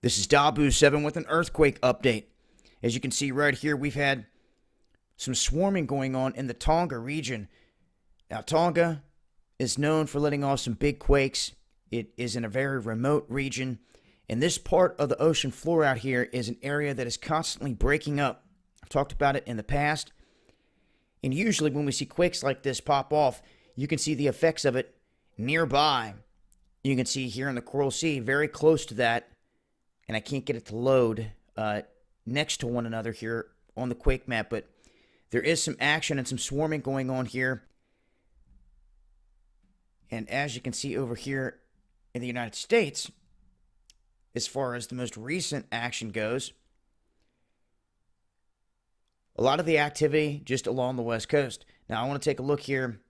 This is Dabu7 with an earthquake update. As you can see right here, we've had some swarming going on in the Tonga region. Now, Tonga is known for letting off some big quakes. It is in a very remote region, and this part of the ocean floor out here is an area that is constantly breaking up. I've talked about it in the past, and usually when we see quakes like this pop off, you can see the effects of it nearby. You can see here in the Coral Sea, very close to that, and I can't get it to load next to one another here on the quake map, but there is some action and some swarming going on here. And as you can see over here in the United States, as far as the most recent action goes, a lot of the activity just along the West Coast. Now, I want to take a look here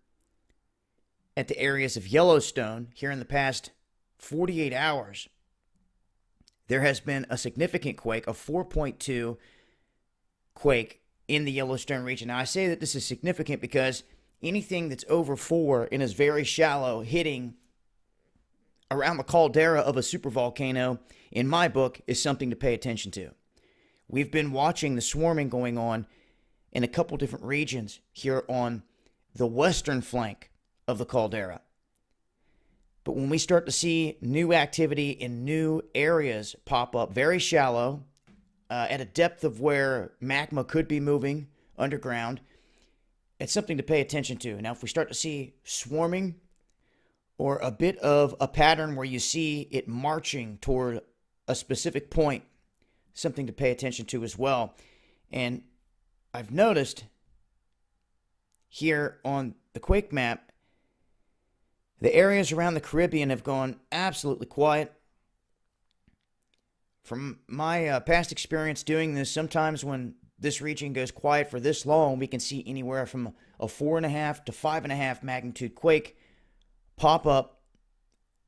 at the areas of Yellowstone. Here in the past 48 hours, there has been a significant quake, a 4.2 quake in the Yellowstone region. Now, I say that this is significant because anything that's over 4 and is very shallow, hitting around the caldera of a supervolcano, in my book, is something to pay attention to. We've been watching the swarming going on in a couple different regions here on the western flank of the caldera. But when we start to see new activity in new areas pop up, very shallow, at a depth of where magma could be moving underground, it's something to pay attention to. Now, if we start to see swarming or a bit of a pattern where you see it marching toward a specific point, something to pay attention to as well. And I've noticed here on the quake map, the areas around the Caribbean have gone absolutely quiet. From my past experience doing this, sometimes when this region goes quiet for this long, we can see anywhere from a 4.5 to 5.5 magnitude quake pop up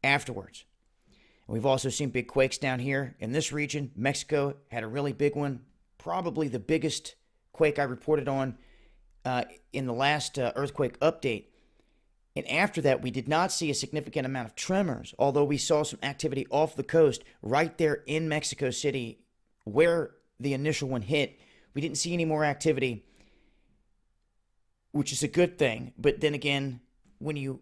afterwards. We've also seen big quakes down here in this region. Mexico had a really big one, probably the biggest quake I reported on in the last earthquake update. And after that, we did not see a significant amount of tremors, although we saw some activity off the coast right there in Mexico City where the initial one hit. We didn't see any more activity, which is a good thing. But then again, when you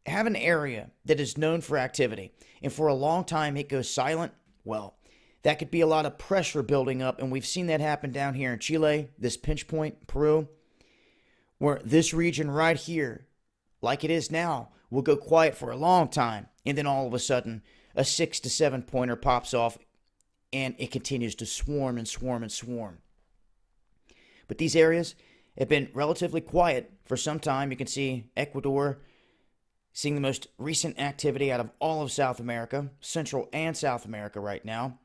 have an area that is known for activity and for a long time it goes silent, well, that could be a lot of pressure building up. And we've seen that happen down here in Chile, this pinch point, Peru, where this region right here, like it is now, will go quiet for a long time, and then all of a sudden a 6 to 7 pointer pops off and it continues to swarm and swarm and swarm. But these areas have been relatively quiet for some time. You can see Ecuador seeing the most recent activity out of all of South America, Central and South America right now.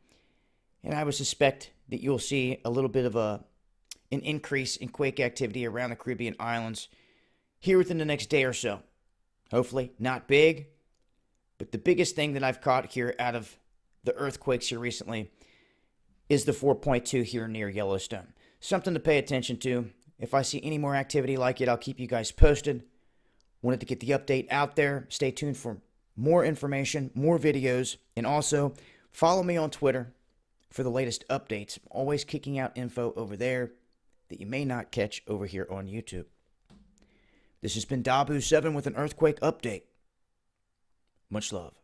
And I would suspect that you'll see a little bit of an increase in quake activity around the Caribbean islands here within the next day or so. Hopefully not big, but the biggest thing that I've caught here out of the earthquakes here recently is the 4.2 here near Yellowstone. Something to pay attention to. If I see any more activity like it, I'll keep you guys posted. Wanted to get the update out there. Stay tuned for more information, more videos, and also follow me on Twitter for the latest updates. I'm always kicking out info over there that you may not catch over here on YouTube. This has been Dabu7 with an earthquake update. Much love.